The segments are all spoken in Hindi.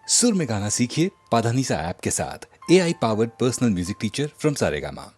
सुर में गाना सीखिए पाधानीसा ऐप के साथ। AI powered personal music teacher from Saregama.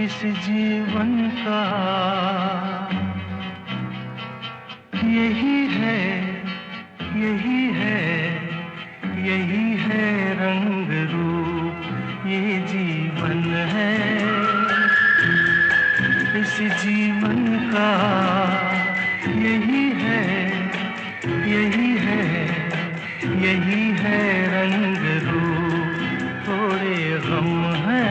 इस जीवन का यही है, यही है, यही है रंग रूप, ये जीवन है। इस जीवन का यही है, यही है, यही है रंग रूप। थोड़े गम हैं,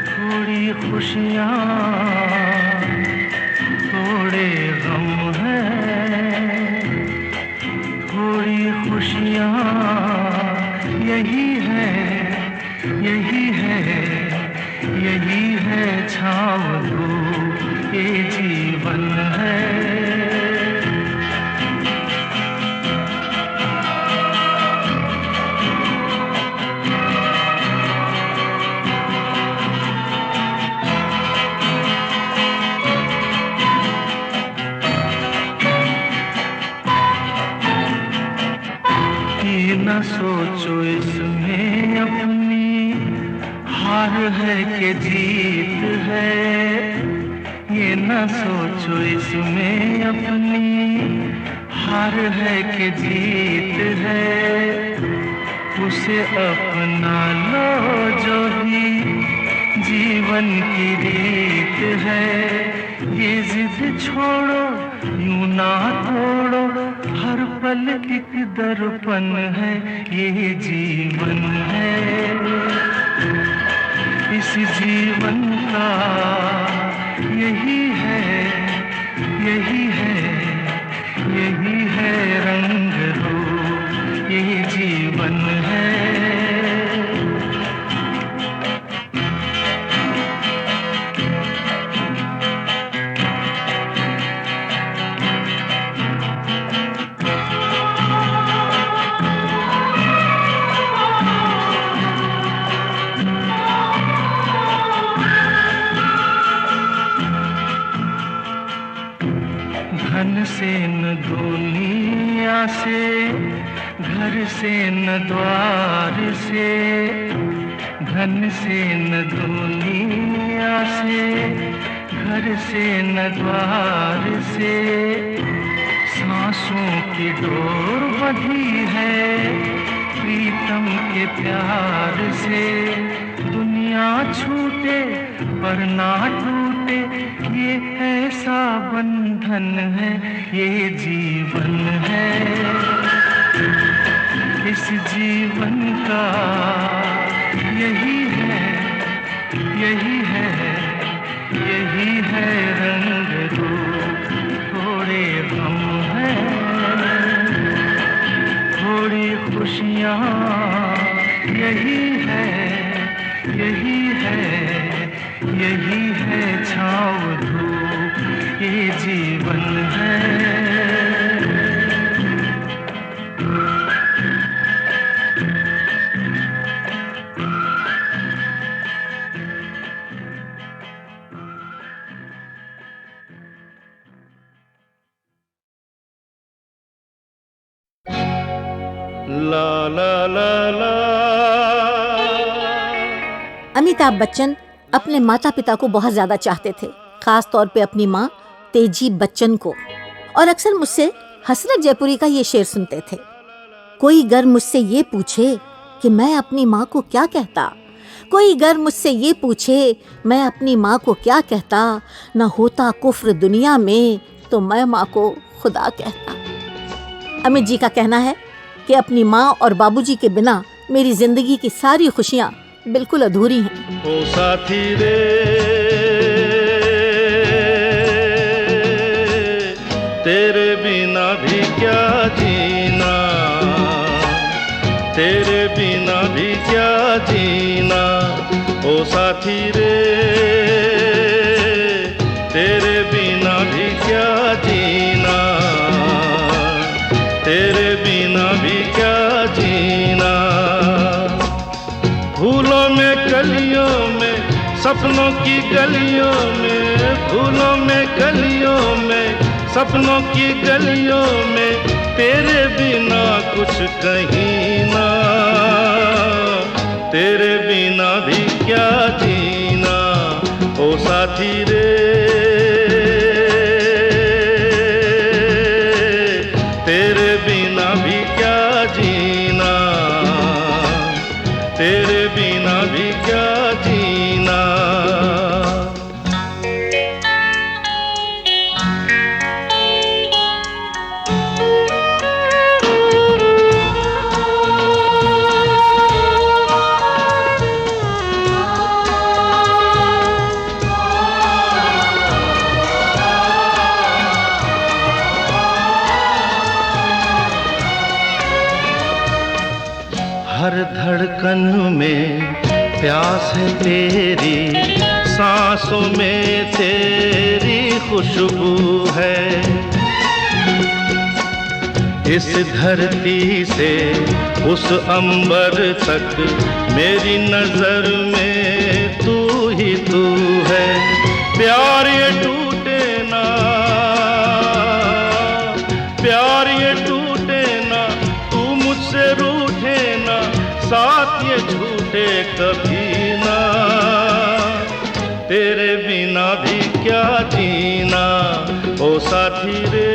थोड़ी खुशियाँ, थोड़े गम हैं, थोड़ी खुशियाँ, यही है, यही है, यही है छाँव धूप, ये जीवन है। सोचो इसमें अपनी हार है कि जीत है, ये न सोचो इसमें अपनी हार है कि जीत है। उसे अपना लो जो भी जीवन की रीत है। ये जिद छोड़ो यूं ना तोड़ो, हर पल एक दर्पण है, ये जीवन है। इस जीवन का यही है, यही है, यही है रंग रूप, ये जीवन है। धन से न दुनिया से, घर से न द्वार से, धन से न दुनिया से, घर से न द्वार से, सांसों की डोर बंधी है प्रीतम के प्यार से। दुनिया छूटे पर ना टूटे, ये ऐसा बंधन है, ये जीवन है। इस जीवन का यही है, यही है, यही है रंग रूप। थोड़े गम हैं, थोड़ी खुशियाँ, यही है, यही है, यही है छाँव धूप, ये जीवन है। ला ला ला ला। अमिताभ बच्चन अपने माता पिता को बहुत ज्यादा चाहते थे, खास तौर पे अपनी माँ तेजी बच्चन को। और अक्सर मुझसे हसरत जयपुरी का ये शेर सुनते थे, कोई गर मुझसे ये पूछे कि मैं अपनी माँ को क्या कहता, कोई गर मुझसे ये पूछे मैं अपनी माँ को क्या कहता, न होता कुफ्र दुनिया में तो मैं माँ को खुदा कहता। अमित जी का कहना है कि अपनी माँ और बाबूजी के बिना मेरी जिंदगी की सारी खुशियाँ बिल्कुल अधूरी हैं। ओ साथी रे, तेरे बिना भी क्या जीना, तेरे बिना भी क्या जीना। ओ साथी रे, तेरे बिना भी क्या जीना, तेरे बिना भी क्या जीना। फूलों में कलियों में, सपनों की गलियों में, फूलों में कलियों में, सपनों की गलियों में, तेरे बिना कुछ कहीं ना, तेरे बिना भी क्या जीना। ओ साथी रे, तेरे बिना भी क्या जीना, तेरे बिना भी क्या जीना। हर धड़कन में प्यास है तेरी, सांसों में तेरी खुशबू है। इस धरती से उस अंबर तक मेरी नजर में तू ही तू है। प्यार ये टूटे ना, प्यार ये टूटे ना, तू मुझसे रूठे वादे झूठे कभी ना, तेरे बिना भी क्या जीना ओ साथी रे,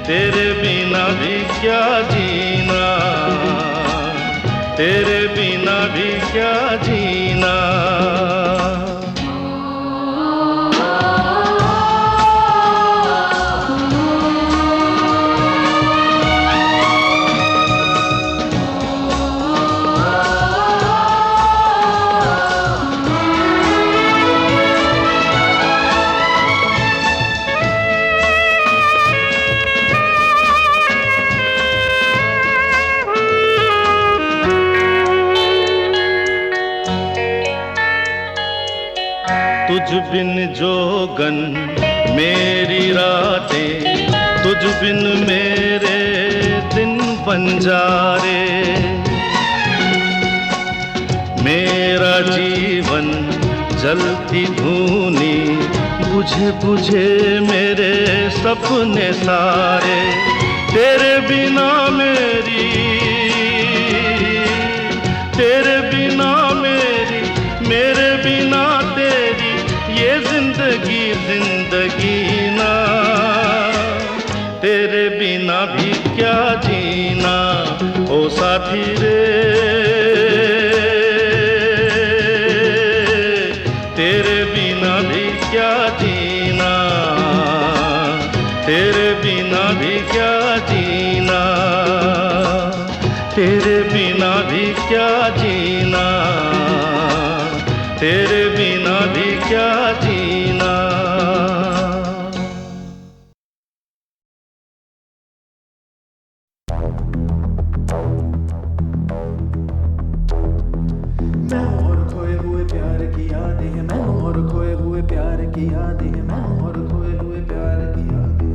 तेरे बिना भी क्या जीना, तेरे बिना भी क्या जीना। तुझ बिन जोगन मेरी रातें, तुझ बिन मेरे दिन बंजारे, मेरा जीवन जलती धूनी, बुझे बुझे मेरे सपने सारे, तेरे बिना मेरी, तेरे बिना मेरी, मेरे बिना तेरी ये जिंदगी जिंदगी ना, तेरे बिना भी क्या जीना ओ साथी रे, तेरे बिना भी क्या जीना, तेरे बिना भी क्या जीना, तेरे बिना भी क्या जीना, तेरे बिना भी क्या जीना। मैं हूँ और खोए हुए प्यार की यादें हैं, मैं हूँ और खोए हुए प्यार की यादें हैं, मैं हूँ और खोए हुए प्यार की यादें।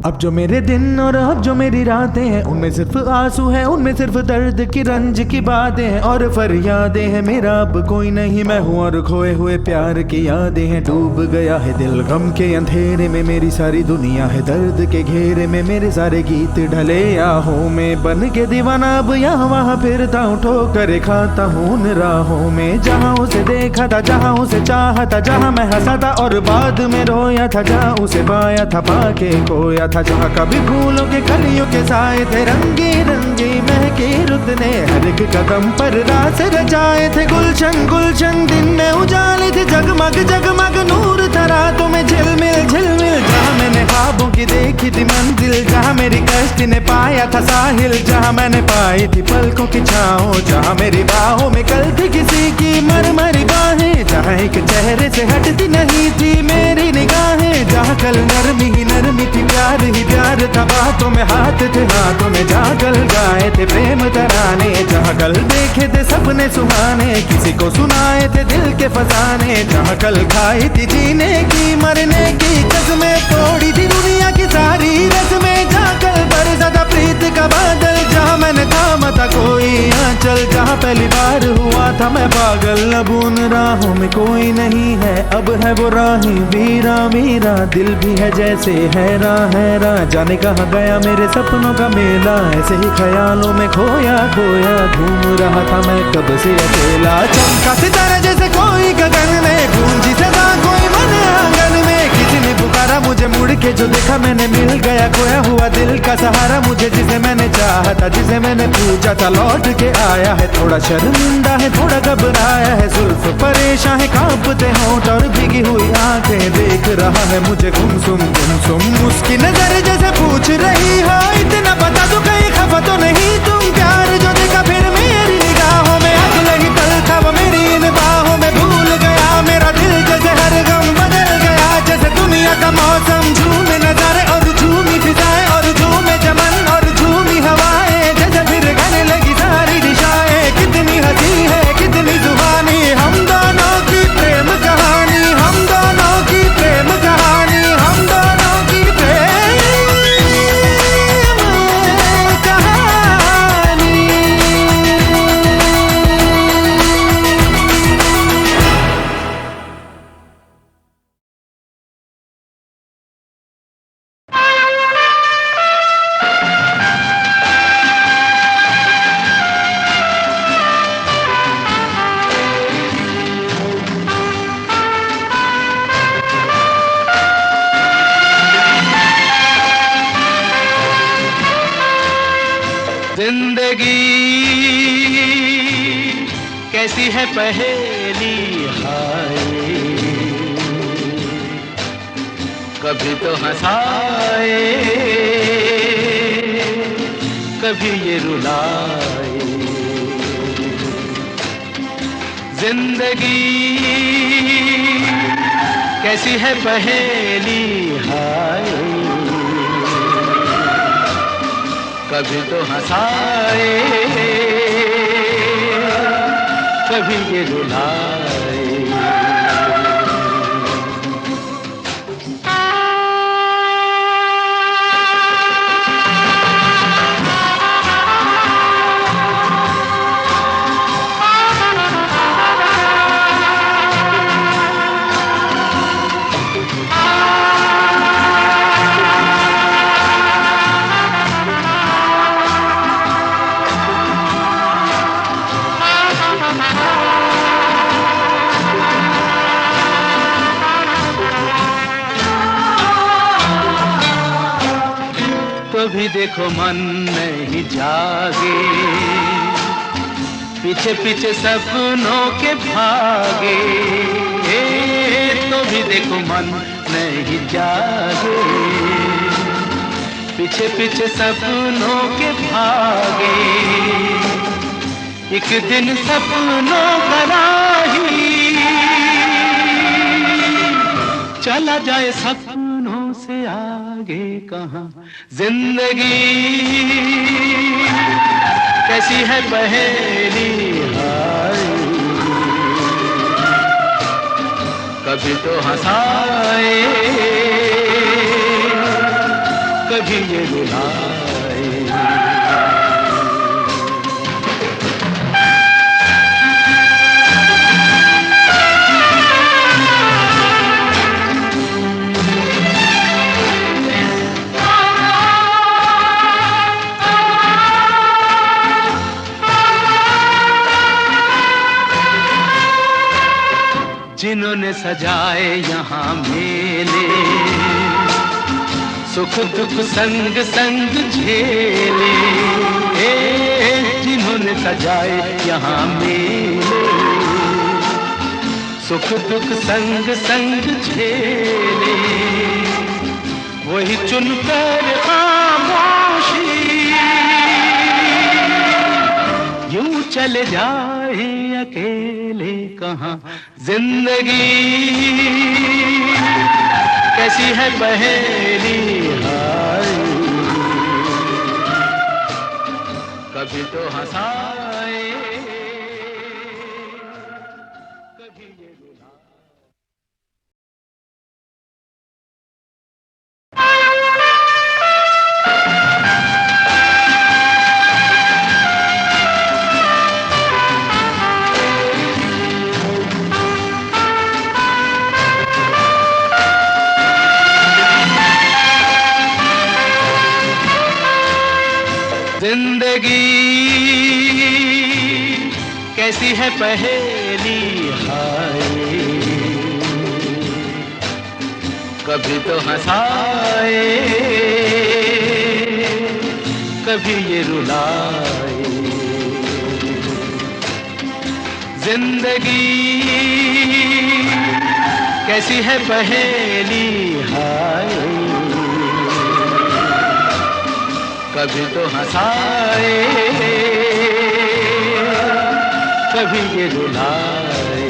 अब जो मेरे दिन और अब जो मेरी रातें हैं, उनमें सिर्फ आंसू है, उनमें सिर्फ दर्द की रंज की बातें हैं और फरियादें हैं। मेरा अब कोई नहीं, मैं हूँ और खोए हुए प्यार की यादें हैं। डूब गया है दिल गम के अंधेरे में, मेरी सारी दुनिया है दर्द के घेरे में, मेरे सारे गीत ढले आहों में, बन के दीवाना अब यहाँ वहाँ फिरता हूँ, ठोकर खाता हूँ उन राहों में। जहाँ उसे देखा था, जहाँ उसे चाहा था, जहाँ मैं हंसा था और बाद में रोया था, जहाँ उसे पाया था पाके खोया था, जहाँ कभी फूलों के कलियों के साए थे, रंगी रंगी महके रुत ने हर एक कदम पर रास रचाए थे। गुलशन गुलशन दिन में उजाले थे, जगमग जगमग नूर था रातों में झिलमिल झिलमिल। जहाँ मैंने ख्वाबों की देखी थी मंजिल, जहाँ मेरी कश्ती ने पाया था साहिल, जहाँ मैंने पाई थी पलकों की छाँव, जहाँ मेरी बाहों में कल थी किसी की मरमरी बाहें, जहाँ एक चेहरे से हटती नहीं थी मेरी निगाहें, जहाँ कल नरमी ही नरमी थी, प्यार ही प्यार था, बातों में हाथ थे हाथों में, जहाँ कल गाए थे प्रेम तराने, जहाँ कल देखे थे सपने सुहाने, किसी को सुनाए थे दिल के फसाने, जहाँ कल खाई थी जीने की मरने की कसमें, तोड़ी थी दुनिया की सारी रस्में, जहाँ कल बरसा था प्रीत का बादल, जहाँ मैंने थामा था कोई आंचल, जहाँ पहली बार हुआ था मैं पागल। अब उन राहों में कोई नहीं है, अब है वो राहें वीरा वीरा, दिल भी है जैसे हैरा जाने कहाँ गया मेरे सपनों का मेला, ऐसे ही ख्यालों में खोया खोया घूम रहा था मैं कब से अकेला। चमका सितारा जैसे कोई गगन में, गूंजी सदा कोई मन आंगन में, किसी ने पुकारा मुझे मुड़ के, जो देखा मैंने मिल गया खोया हुआ दिल का सहारा मुझे, जिसे मैंने चाहा था जिसे मैंने पूछा था लौट के आया है। थोड़ा शर्मिंदा है थोड़ा घबराया है, जुल्फ परेशान है कांपते होंठ और भीगी हुई आंखें, देख रहा है मुझे गुमसुम गुमसुम, उसकी नजर जैसे पूछ रही हो इतना बता दो कहीं खफा तो नहीं तुम। प्यार जो देखा फिर मेरी निगाहों में, अगले ही पल था वो मेरी इन बाहों में, भूल गया मेरा दिल जैसे हर गम बदल गया, जैसे दुनिया का मौसम झूमे नजारे और झूमी फिजाएं और झूमे चमन और झूमी हवाएं, जैसे फिर गाने लगी सारी दिशाएं। कितनी हंसी है कितनी जुबानी, हम दोनों की प्रेम कहानी, हम दोनों की प्रेम कहानी, हम दोनों की प्रेम जिंदगी कैसी है पहेली हाय, कभी तो हंसाए कभी ये रुलाए। जिंदगी कैसी है पहेली हाय, कभी तो हंसाए कभी ये रुलाए। तो भी देखो मन नहीं जागे, पीछे पीछे सपनों के भागे। तो भी देखो मन नहीं जागे, पीछे पीछे सपनों के भागे। एक दिन सपनों का राही चला जाए सपनों से आगे कहाँ। जिंदगी कैसी है पहेली हाय, कभी तो हंसाए कभी ये रुलाए। जिन्होंने सजाए यहाँ मेले, सुख दुख संग संग झेले। जिन्होंने सजाए यहाँ मेले, सुख दुख संग संग झेले। वही चुनकर खामोशी यूं चले जाए अकेले कहाँ। जिंदगी कैसी है पहेली हाय, कभी तो हंसाए कभी ये रुलाए। जिंदगी कैसी है पहेली हाय, कभी तो हंसाए कभी ये रुलाए। जिंदगी कैसी है पहेली हाय, कभी तो हंसाए कभी ये रुलाए।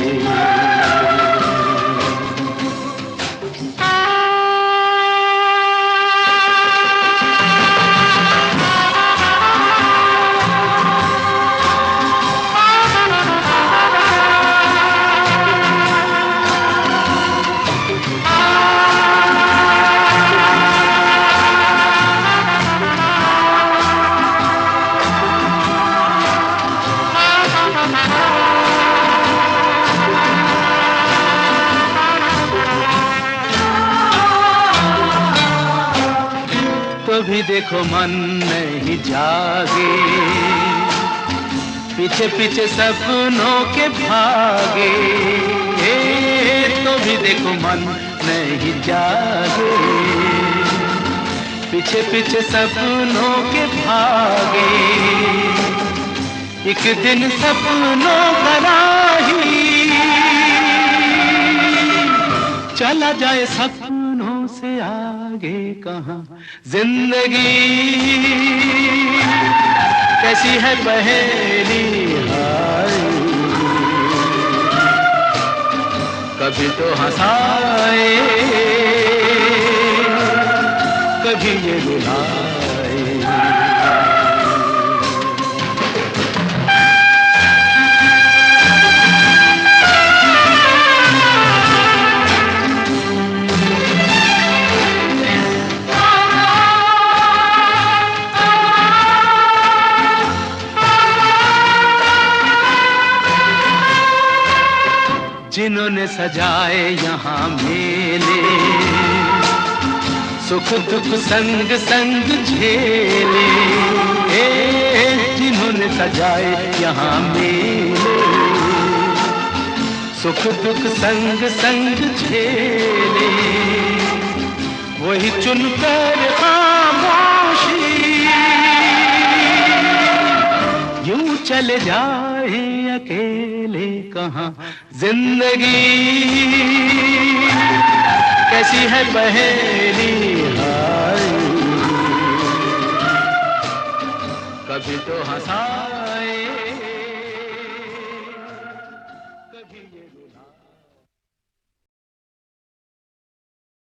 तो भी देखो मन नहीं जागे, पीछे पीछे सपनों के भागे। तो भी देखो मन नहीं जागे, पीछे पीछे सपनों के भागे, एक दिन सपनों का राही चला जाए सपनों से आगे कहाँ। जिंदगी कैसी है पहेली हाय, कभी तो हंसाए कभी ये रुलाए। जिन्होंने सजाए यहाँ मेले, सुख दुख संग संग झेले, जिन्होंने सजाए यहाँ मेले, सुख दुख संग संग झेले, वही चुनकर खामोशी यूं चले जाए अकेले कहाँ। जिंदगी कैसी है पहेली हाय, कभी तो हंसाए